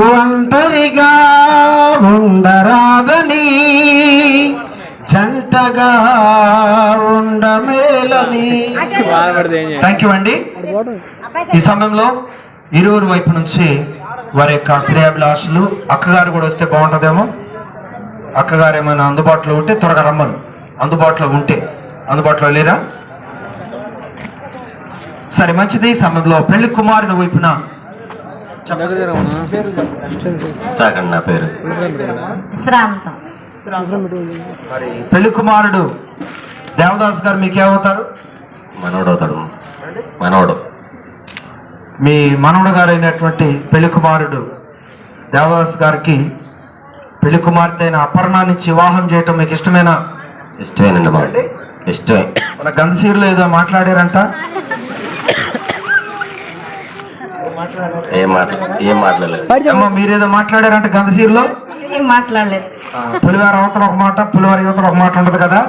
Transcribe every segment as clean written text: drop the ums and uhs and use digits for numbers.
ఒంటరిగా ఉండరాదని జంటగా ఉండమేలని. Thank you అండి. ఈ సమయంలో ఇరువురు వైపు నుంచి వారి యొక్క శ్రేయాభిలాషులు అక్కగారు కూడా వస్తే బాగుంటుందేమో. అక్కగారు ఏమైనా అందుబాటులో ఉంటే త్వరగా రమ్మను. అందుబాటులో లేరా? సరే, మంచిది. ఈ సమయంలో పెళ్లి కుమారుని వైపున నా పేరు మరి పెళ్లి కుమారుడు దేవదాస్ గారు మీకేమవుతారు? మనవడు. మీ మనవడు గారు అయినటువంటి పెళ్లి కుమారుడు దేవదాస్ గారికి పెళ్లి కుమార్తె అయిన అపర్ణాన్ని వివాహం చేయటం మీకు ఇష్టమేనా? ఇష్టమేనండి బాబు, ఇష్టమే. మన గంధసీరులో ఏదో మాట్లాడారంట. ఏం మాట్లాడలేదు. మీరేదో మాట్లాడారంట గంధసీరులో. ఏం మాట్లాడలేదు. పులివారి అవతల ఒక మాట, పులివారి యువతల ఒక మాట ఉండదు కదా.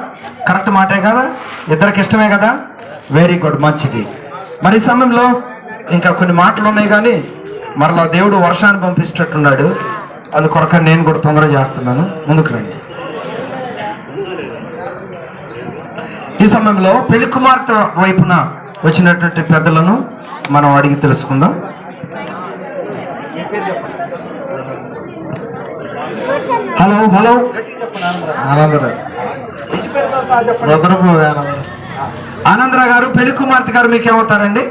కరెక్ట్ మాటే కదా, ఇద్దరికి ఇష్టమే కదా. వెరీ గుడ్, మంచిది. మరి ఈ సమయంలో ఇంకా కొన్ని మాటలు ఉన్నాయి కానీ మరలా దేవుడు వర్షాన్ని పంపిస్తున్నట్టున్నాడు. అందుకొరక నేను కూడా తొందర చేస్తున్నాను. ముందుకు రండి. ఈ సమయంలో పెళ్లి కుమార్తె వైపున వచ్చినటువంటి పెద్దలను మనం అడిగి తెలుసుకుందాం. హలో ఆనందరావు గారు, పెళ్లి కుమార్తె గారు మీకేమవుతారండి?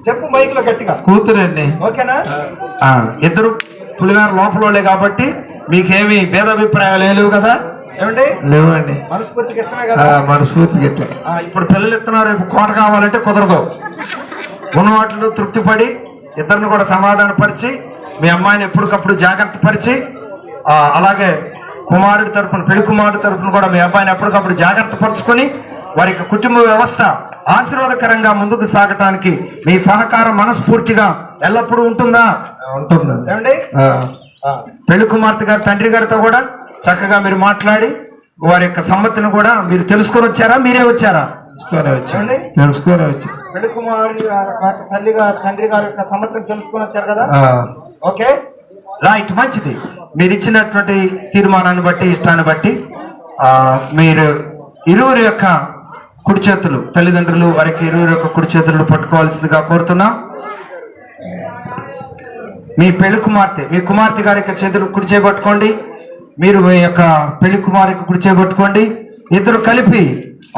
చెప్పు మైక్ లో గట్టిగా. కూతురండి. ఓకేనా? ఇద్దరు పులివార లోపలే కాబట్టి మీకేమి భేదాభిప్రాయాలు లేవు కదా? ఏమండి? లేవండి. మనస్ఫూర్తికి ఇష్టమే కదా? మనస్ఫూర్తికి ఇష్టం. ఇప్పుడు పిల్లలు ఇస్తున్నారు, రేపు కోట కావాలంటే కుదరదు. ఉన్న వాటిలో తృప్తిపడి ఇద్దరిని కూడా సమాధానపరిచి మీ అమ్మాయిని ఎప్పటికప్పుడు జాగ్రత్త పరిచి, అలాగే కుమారుడి తరఫున పెళ్లి కుమారుడి తరఫున కూడా మీ అబ్బాయిని ఎప్పటికప్పుడు జాగ్రత్త పరుచుకొని వారికి కుటుంబ వ్యవస్థ ఆశీర్వాదకరంగా ముందుకు సాగటానికి మీ సహకారం మనస్ఫూర్తిగా ఎల్లప్పుడూ ఉంటుందా? ఉంటుందండి. ఏమండి? పెళ్లి కుమార్తె గారి తండ్రి గారితో కూడా చక్కగా మీరు మాట్లాడి వారి యొక్క సమ్మతిని కూడా మీరు తెలుసుకొని వచ్చారా? మీరే వచ్చారా? తెలుసుకొని వచ్చి పెళ్లి కుమారుడి తండ్రి గారి యొక్క సమ్మతిని తెలుసుకొని వచ్చారు కదా? ఓకే, రైట్, మంచిది. మీరు ఇచ్చినటువంటి తీర్మానాన్ని బట్టి, ఇష్టాన్ని బట్టి మీరు ఇరువురి యొక్క కుడి చేతులు, తల్లిదండ్రులు వారికి ఇరువురి యొక్క కుడి చేతులు పట్టుకోవాల్సిందిగా కోరుతున్నాం. మీ పెళ్లి కుమార్తె, మీ కుమార్తె గారి యొక్క చేతులు కుడి చేపట్టుకోండి. మీరు మీ యొక్క పెళ్లి కుమారుకి కుడి చేపట్టుకోండి. ఇద్దరు కలిపి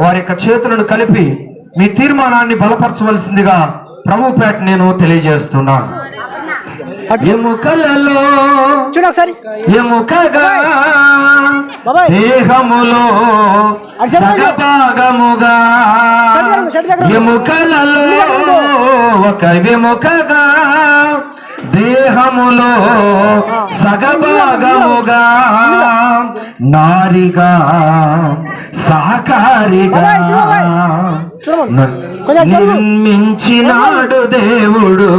వారి యొక్క చేతులను కలిపి మీ తీర్మానాన్ని బలపరచవలసిందిగా ప్రభుపేట నేను తెలియజేస్తున్నాను. ఎముకలలో ఎముకగా దేహములో సగభాగముగా, ఎముకలలో ఒక ఎముకగా దేహములో సగభాగముగా, నారిగా సహకారిగా నిర్మించినాడు దేవుడు.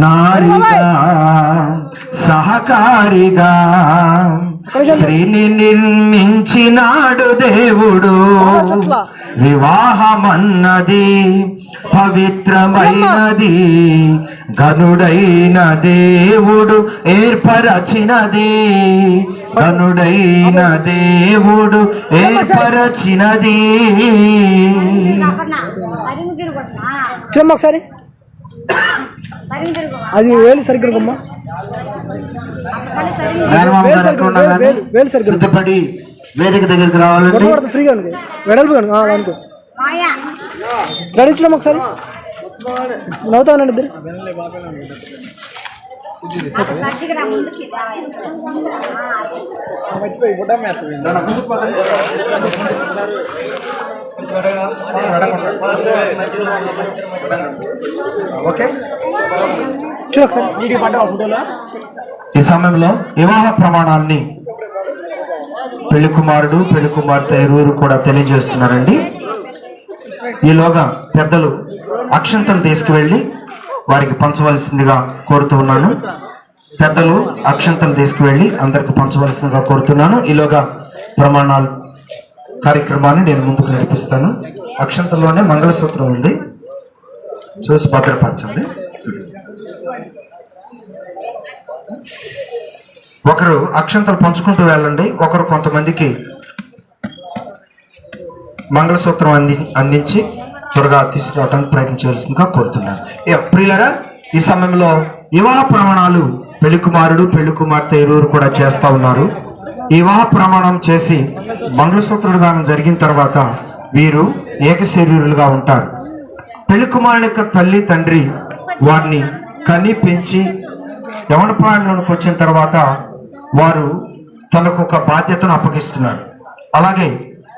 నారిగా సహకారిగా స్త్రీని నిర్మించినాడు దేవుడు. వివాహమన్నది పవిత్రమైనది, ఘనుడైన దేవుడు ఏర్పరచినది. ఘనుడైన దేవుడు ఏర్పరచినది. ఒకసారి అది వేలు సరిగ్గా సిద్ధపడి వేదిక దగ్గరికి రావాలంటే ఫ్రీగా వెడల్పు అనుకో నడిచడం. ఒకసారి నవ్వుతా ఉండండి ఇద్దరు. ఓకే, చూడు ఒకసారి. ఈ సమయంలో వివాహ ప్రమాణాన్ని పెళ్లి కుమారుడు పెళ్లి కుమార్తె ఇరువురు కూడా తెలియజేస్తున్నారండి. ఈలోగా పెద్దలు అక్షంతలు తీసుకువెళ్ళి వారికి పంచవలసిందిగా కోరుతూ ఉన్నాను. పెద్దలు అక్షంతలు తీసుకువెళ్ళి అందరికి పంచవలసిందిగా కోరుతున్నాను. ఈలోగా ప్రమాణాలు కార్యక్రమాన్ని నేను ముందుకు నడిపిస్తాను. అక్షంతల్లోనే మంగళసూత్రం ఉంది, చూసి భద్రపరచండి. ఒకరు అక్షంతలు పంచుకుంటూ వెళ్ళండి. ఒకరు కొంతమందికి మంగళసూత్రం అందించి త్వరగా తీసుకురావడానికి ప్రయత్నం చేయాల్సిందిగా కోరుతున్నాను. ప్రియులరా, ఈ సమయంలో వివాహ ప్రమాణాలు పెళ్లి కుమారుడు పెళ్లి కుమార్తె ఇరువురు కూడా చేస్తా ఉన్నారు. ఈ వివాహ ప్రమాణం చేసి మంగళసూత్ర దానం జరిగిన తర్వాత వీరు ఏకశరీరులుగా ఉంటారు. పెళ్లి కుమారుని యొక్క తల్లి తండ్రి వారిని కని పెంచి యవన ప్రాయంలోకి వచ్చిన తర్వాత వారు తనకు ఒక బాధ్యతను అప్పగిస్తున్నారు. అలాగే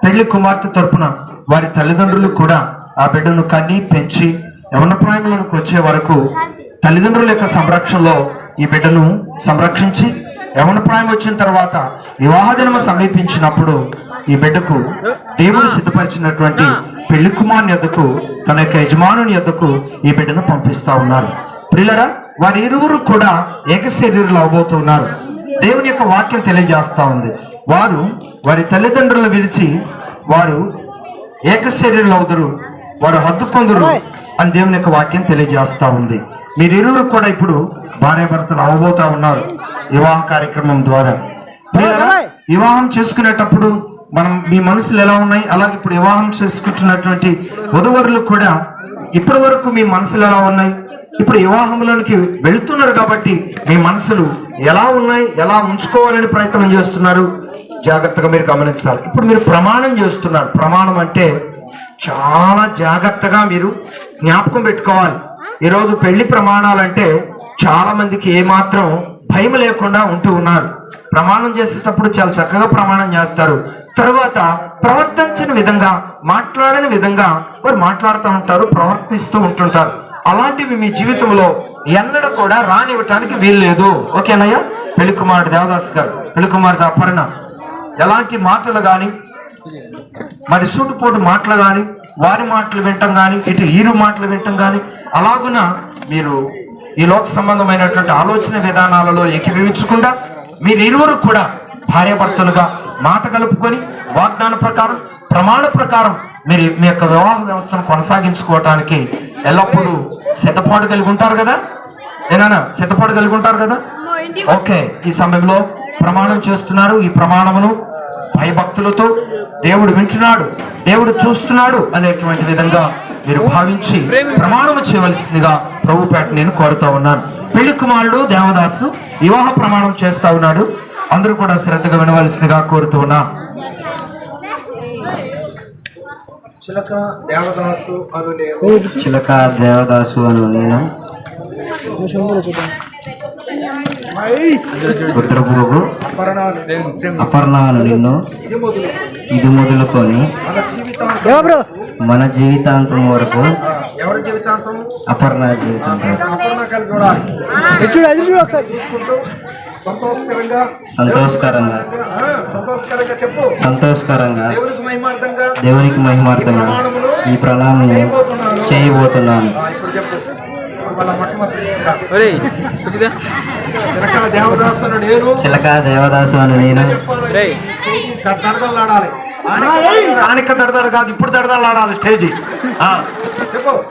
పెళ్లి కుమార్తె తరపున వారి తల్లిదండ్రులు కూడా ఆ బిడ్డను కని పెంచి యవన ప్రాయంలోకి వచ్చే వరకు తల్లిదండ్రుల యొక్క సంరక్షణలో ఈ బిడ్డను సంరక్షించి యవన ప్రాయం వచ్చిన తర్వాత వివాహ దినము సమీపించినప్పుడు ఈ బిడ్డకు దేవుడు సిద్ధపరిచినటువంటి పెళ్లి కుమారుని యొద్దకు తన యొక్క యజమానుని యొద్దకు ఈ బిడ్డను పంపిస్తా ఉన్నారు. ప్రియులరా, వారి ఇరువురు కూడా ఏకశరీరులు అవబోతున్నారు. దేవుని యొక్క వాక్యం తెలియజేస్తా ఉంది. వారు వారి తల్లిదండ్రులను విడిచి వారు ఏకశరీరులు అవుదురు, వారు హద్దుకొందురు అని దేవుని యొక్క వాక్యం తెలియజేస్తా ఉంది. మీరిరువురు కూడా ఇప్పుడు భార్యాభర్తలు అవబోతా ఉన్నారు వివాహ కార్యక్రమం ద్వారా. వివాహం చేసుకునేటప్పుడు మీ మనసులు ఎలా ఉన్నాయి, అలాగే ఇప్పుడు వివాహం చేసుకుంటున్నటువంటి వధువరులు కూడా ఇప్పటి వరకు మీ మనసులు ఎలా ఉన్నాయి, ఇప్పుడు వివాహంలోనికి వెళ్తున్నారు కాబట్టి మీ మనసులు ఎలా ఉన్నాయి, ఎలా ఉంచుకోవాలని ప్రయత్నం చేస్తున్నారు, జాగ్రత్తగా మీరు గమనించాలి. ఇప్పుడు మీరు ప్రమాణం చేస్తున్నారు. ప్రమాణం అంటే చాలా జాగ్రత్తగా మీరు జ్ఞాపకం పెట్టుకోవాలి. ఈరోజు పెళ్లి ప్రమాణాలంటే చాలా మందికి ఏమాత్రం భయం లేకుండా ఉంటూ ఉన్నారు. ప్రమాణం చేసేటప్పుడు చాలా చక్కగా ప్రమాణం చేస్తారు. తర్వాత ప్రవర్తించిన విధంగా మాట్లాడని విధంగా వారు మాట్లాడుతూ ఉంటారు, ప్రవర్తిస్తూ ఉంటుంటారు. అలాంటివి మీ జీవితంలో ఎన్నడూ కూడా రానివ్వటానికి వీల్లేదు. ఓకేనయ్యా? పెళ్లి కుమారుడు దేవదాస్ గారు, పెళ్లి కుమారుడు అపర్ణ ఎలాంటి మాటలు కానీ మరి సూటుపోటు మాటలు కానీ వారి మాటలు వింటాం కానీ ఇటు ఈరు మాటలు వింటాం కానీ అలాగున మీరు ఈ లోక సంబంధమైనటువంటి ఆలోచన విధానాలలో ఏకీభవించకుండా మీరు ఇరువురు కూడా భార్యాభర్తలుగా మాట కలుపుకొని వాగ్దాన ప్రకారం ప్రమాణ ప్రకారం మీరు మీ యొక్క వివాహ వ్యవస్థను కొనసాగించుకోవటానికి ఎల్లప్పుడూ సిద్ధపాటు కలిగి ఉంటారు కదా? ఏనా సిద్ధపాటు కలిగి ఉంటారు కదా? ఓకే, ఈ సమయంలో ప్రమాణం చేస్తున్నారు. ఈ ప్రమాణమును భయభక్తులతో దేవుడు వింటున్నాడు, దేవుడు చూస్తున్నాడు అనేటువంటి విధంగా మీరు భావించి ప్రమాణము చేయవలసిందిగా ప్రభుపేట నేను కోరుతా ఉన్నాను. పెళ్లి కుమారుడు దేవదాసు వివాహ ప్రమాణం చేస్తా ఉన్నాడు. అందరూ కూడా శ్రద్ధగా వినవలసిందిగా కోరుతూ ఉన్నా. చిలక దేవదాసు అను నేను రుద్రభోగు అపర్ణాను నిన్ను ఇది మొదలుకొని మన జీవితాంతం వరకు అపర్ణ జీవితాంతం సంతోషకరంగా దేవునికి మహిమార్థంగా ఈ ప్రణామం చేయబోతున్నాను. చిలక దేవదాసు అని నేను కానిక దడదడ కాదు, ఇప్పుడు దడదలాడాలి స్టేజీ.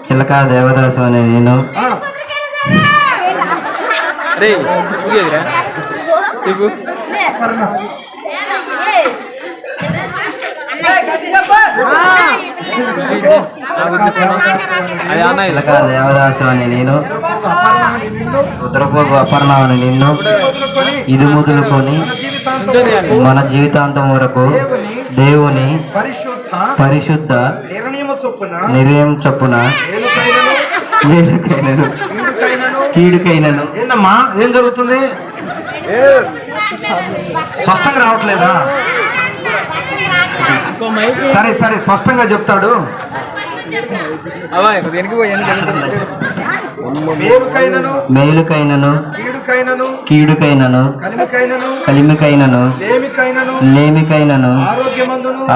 చిలక దేవదాసు అని నేను చిలక దేవదాసు అని నేను రుద్రపోగు అపర్ణ అని నిన్ను ఇది మొదలుకొని మన జీవితాంతం వరకు దేవుని పరిశుద్ధ నిర్ణయం చొప్పున మేలుకైనను కీడుకైనను. ఏందమ్మా, ఏం జరుగుతుంది? స్పష్టంగా రావట్లేదా? సరే సరే, స్పష్టంగా చెప్తాడు. మేలుకైనను కీడుకైనను కలిమికైనను లేమికైనను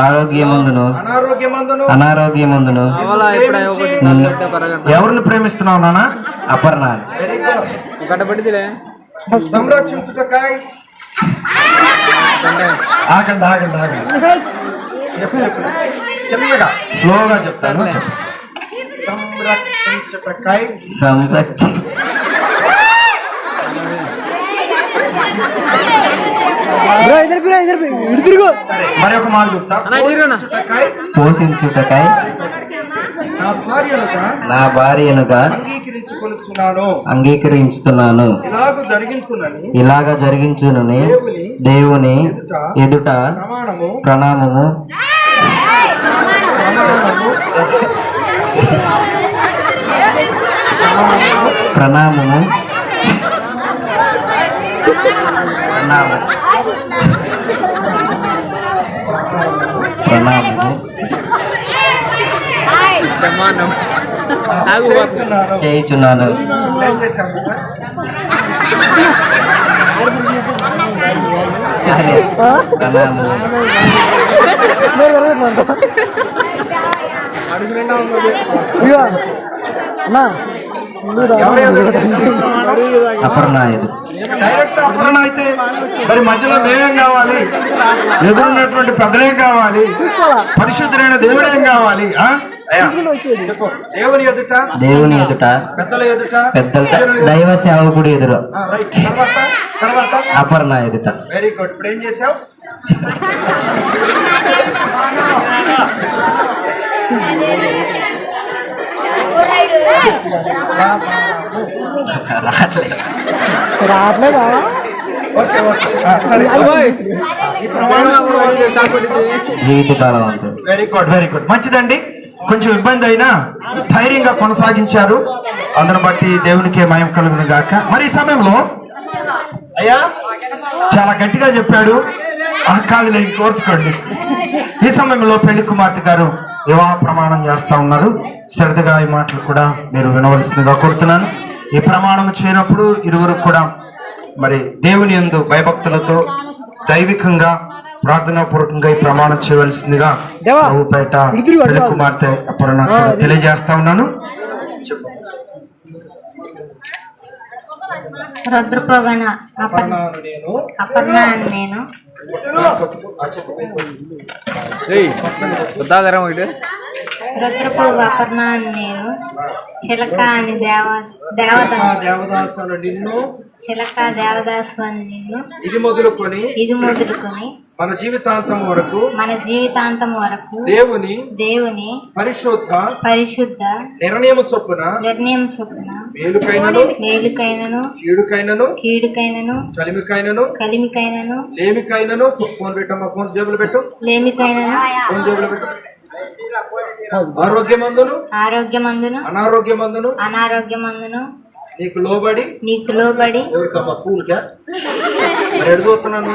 ఆరోగ్యమందును అనారోగ్యమందును ఎవరిని ప్రేమిస్తున్నావు నాన్న? అపర్ణ. సంరక్షించుటకై ఆగండి ఆగండి ఆగండి చెప్పు చెప్పు చిన్నగా స్లోగా చెప్తాను. చెప్పు. సంరక్షించుటకై మరి ఒక మాట చెప్తా. పోషించుటకై నా భార్యనుగా అంగీకరించుతున్నాను. ఇలాగ జరిగించునని దేవుని ఎదుట ప్రణామము ప్రణామము చేయుచున్నాను. అపర్ణ అయితే మరి మధ్యలో మేమేం కావాలి? ఎదురున్నటువంటి పెద్దలేం కావాలి? పరిశుద్ధులైన దేవుడేం కావాలి? దేవుని ఎదుట పెద్దల దైవ సేవకుడు ఎదురు అపర్ణ ఎదుట. Very good. ఇప్పుడు ఏం చేసావు? రావట్లేదా? జీవితకాలం అంతే. Very good very good. మంచిదండి. కొంచెం ఇబ్బంది అయినా ధైర్యంగా కొనసాగించారు. అందరిని బట్టి దేవునికి మహిమ కలుగును గాక. మరి ఈ సమయంలో అయ్యా చాలా గట్టిగా చెప్పాడు. కాదులే కోర్చుకోండి. ఈ సమయంలో పెళ్లి కుమార్తె గారు వివాహ ప్రమాణం చేస్తా ఉన్నారు. శ్రద్ధగా ఈ మాటలు కూడా మీరు వినవలసిందిగా కోరుతున్నాను. ఈ ప్రమాణం చేయనప్పుడు ఇరువురు కూడా మరి దేవుని యందు భయభక్తులతో దైవికంగా ప్రార్థనాపూర్వకంగా ఈ ప్రమాణం చేయవలసిందిగా ప్రభుపేట పెళ్లి కుమార్తె అపర్ణ తెలియజేస్తా ఉన్నాను. రుద్రపోగన అపర్ణ నేను రుద్రపోగు అపర్ణ నేను చిలక అని దేవదాసు చిలక దేవదాసు అని నిన్ను ఇది మొదలుకొని మన జీవితాంతం వరకు దేవుని పరిశుద్ధ నిర్ణయం చొప్పున మేలుకైనను కీడుకైనను కలిమికైనను లేమికైనను ఫోన్ పెట్టమ్మా. ఫోన్ జేబులు పెట్టు. ఫోన్ జేబులు పెట్టు. ఆరోగ్యమందును అనారోగ్యమందును నీకు లోబడి ఎవరికమ్మా? పూల్కా ఎడుగుతున్నాను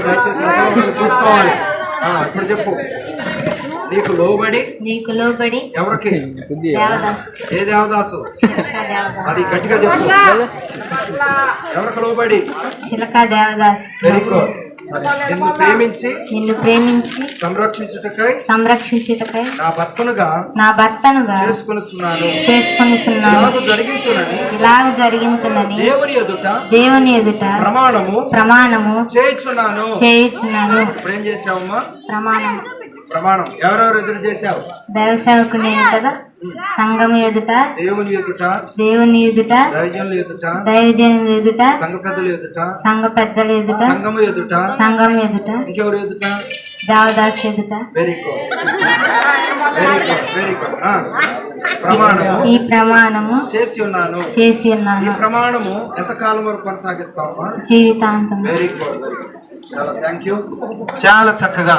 దయచేసి చూసుకోవాలి. ఇప్పుడు చెప్పు. నీకు లోబడి ఎవరికి? ఏ దేవదాసు? అది గట్టిగా చెప్పు. ఎవరికి లోబడి? చిలక దేవదాసు. Very good. నిన్ను ప్రేమించి సంరక్షించుటకై నా భర్తనుగా చేసుకొనుచున్నాను. ఇలాగ జరిగించునని దేవుని ఎదుట ప్రమాణము చేయుచున్నాను. ఏం చేసావమ్మా? ప్రమాణం ఎవరెవరు ఎదురు చేశావు? దైవ సేవకు నేను కదా. సంఘం ఎదుట దేవుని ఎదుట దైవజనుల ఎదుట సంఘ పెద్దల ఎదుట సంఘం ఎదుట ఇంకెవరు ఎదుట? దేవదాస్ ఎదుట. Very good. ఈ ప్రమాణము చేసి ఉన్నాను. ఈ ప్రమాణము ఎంతకాలం వరకు కొనసాగిస్తావా? జీవితాంతం. Very good. చాలా థ్యాంక్ యూ. చాలా చక్కగా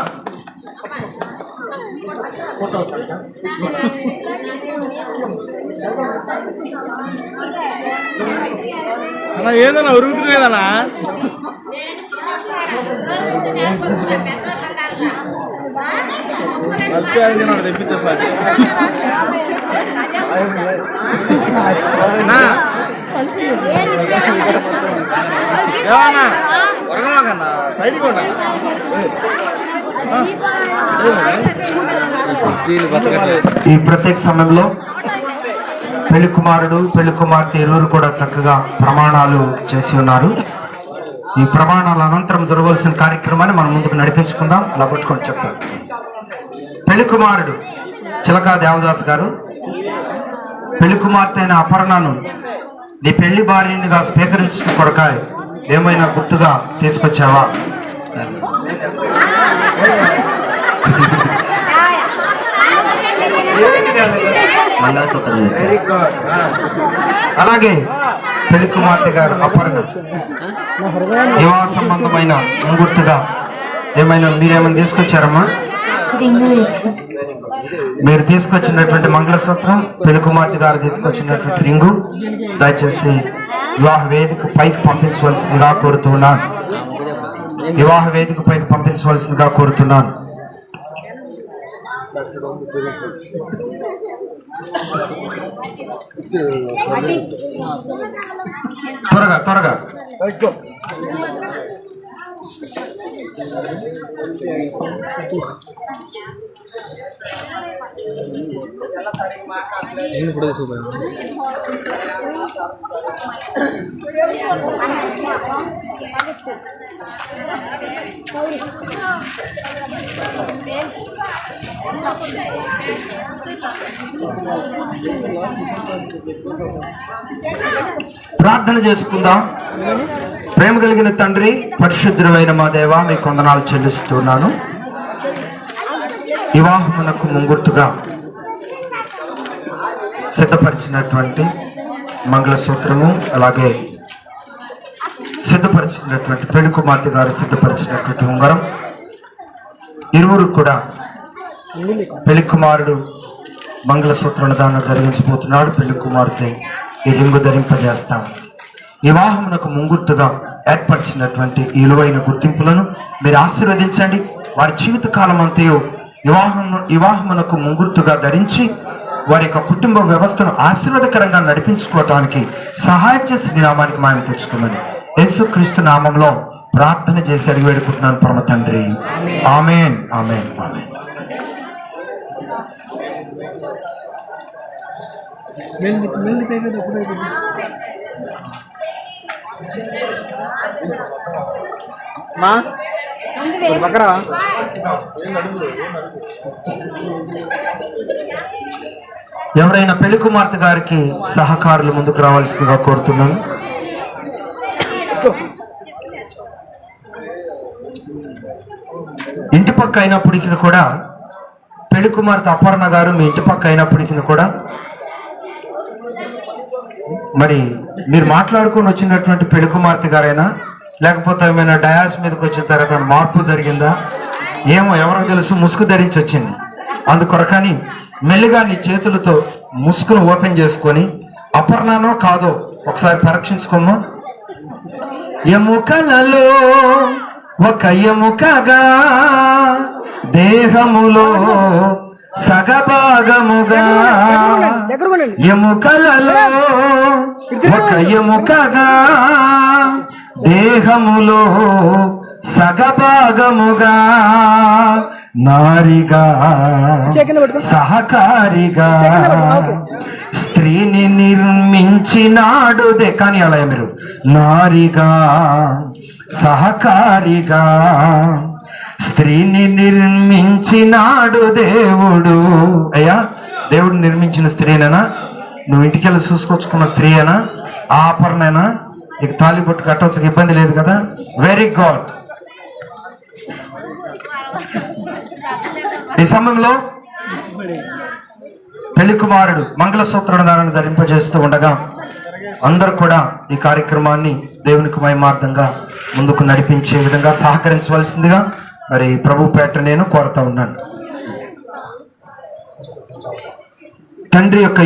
ఏదన్నా ఉరుగుతుందేదన్నా? తెప్పితే సార్ ఏమన్నా ఉరగమాకన్నా బయటికి ఈ ప్రత్యేక సమయంలో పెళ్లి కుమారుడు పెళ్లి కుమార్తె ఇరువురు కూడా చక్కగా ప్రమాణాలు చేసి ఉన్నారు. ఈ ప్రమాణాల అనంతరం జరగవలసిన కార్యక్రమాన్ని మనం ముందుకు నడిపించుకుందాం. అలా పట్టుకొని చెప్తాను. పెళ్లి కుమారుడు చిలకా దేవదాస్ గారు పెళ్లి కుమార్తె అయిన అపర్ణను నీ పెళ్లి భార్యనిగా స్వీకరించిన కొరకాయ ఏమైనా గుర్తుగా తీసుకొచ్చావా? అలాగే పెళ్లి కుమార్తె గారు అపర్ణ వివాహ సంబంధమైన గుర్తుగా ఏమైనా మీరేమైనా తీసుకొచ్చారమ్మా? మీరు తీసుకొచ్చినటువంటి మంగళసూత్రం, పెళ్లి కుమార్తె గారు తీసుకొచ్చినటువంటి రింగు దయచేసి వివాహ వేదిక పైకి పంపించవలసిందిగా కోరుతున్నాను. వివాహ వేదిక పైకి పంపించవలసిందిగా కోరుతున్నాను. త్వరగా త్వరగా ప్రార్థన చేసుకుందాం. ప్రేమ కలిగిన తండ్రి, పరిశుద్ధుడైన మా దేవా, మీకు వందనాలు చెల్లిస్తున్నాను. వివాహమునకు ముంగుర్తుగా సిద్ధపరిచినటువంటి మంగళసూత్రము, అలాగే సిద్ధపరిచినటువంటి పెళ్లి కుమార్తె గారు సిద్ధపరిచినటువంటి ఉంగరం, ఇరువురు కూడా పెళ్లి కుమారుడు మంగళసూత్రం దాన్ని జరిగించబోతున్నాడు. పెళ్లి కుమార్తె ఈ రింగు ధరింపజేస్తాం. వివాహమునకు ముంగుర్తుగా ఏర్పరిచినటువంటి ఈ విలువైన గుర్తింపులను మీరు ఆశీర్వదించండి. వారి జీవిత కాలం అంతయు వివాహమునకు ముంగుర్తుగా ధరించి వారి యొక్క కుటుంబ వ్యవస్థను ఆశీర్వాదకరంగా నడిపించుకోవటానికి సహాయం చేసి నామానికి మాయం తెచ్చుకోమని యేసుక్రీస్తు నామంలో ప్రార్థన చేసి అడిగి వేడుకుంటున్నాను పరమ తండ్రి. ఆమేన్, ఆమేన్, ఆమేన్. ఎవరైనా పెళ్లి కుమార్తె గారికి సహకారులు ముందుకు రావాల్సిందిగా కోరుతున్నాను. ఇంటి పక్క అయినప్పటికీ కూడా పెళ్లి కుమార్తె అపర్ణ గారు మీ ఇంటి పక్క అయినప్పటికీ కూడా మరి మీరు మాట్లాడుకొని వచ్చినటువంటి పెళ్లి కుమార్తె గారైనా, లేకపోతే ఏమైనా డయాస్ మీదకి వచ్చిన తర్వాత మార్పు జరిగిందా ఏమో ఎవరికి తెలుసు. ముసుగు ధరించి వచ్చింది. అందుకొరకని మెల్లిగా నీ చేతులతో ముసుగును ఓపెన్ చేసుకొని అపర్ణనో కాదో ఒకసారి పరీక్షించుకోమ్మా. ఎముకలలో ఒక ఎముకగా దేహములో సగభాగముగా, ఎముకలలో ఒక ఎముకగా దేహములో సగభాగముగా, నారిగా సహకారిగా స్త్రీని నిర్మించినాడు. కానీ అలా మీరు నారిగా సహకారిగా స్త్రీని నిర్మించినాడు దేవుడు. అయ్యా, దేవుడు నిర్మించిన స్త్రీనేనా? నువ్వు ఇంటికెళ్ళి చూసుకొచ్చుకున్న స్త్రీయేనా? ఆ అపర్ణేనా? ఇక తాళిబొట్టు కట్టవచ్చు, ఇబ్బంది లేదు కదా. Very good. ఈ సమయంలో పెళ్లి కుమారుడు మంగళసూత్ర దానాన్ని ధరింపజేస్తూ ఉండగా అందరూ కూడా ఈ కార్యక్రమాన్ని దేవునికి మహిమార్థంగా ముందుకు నడిపించే విధంగా సహకరించవలసిందిగా మరి ప్రభు పేట నేను కోరుతా ఉన్నాను. తండ్రి యొక్క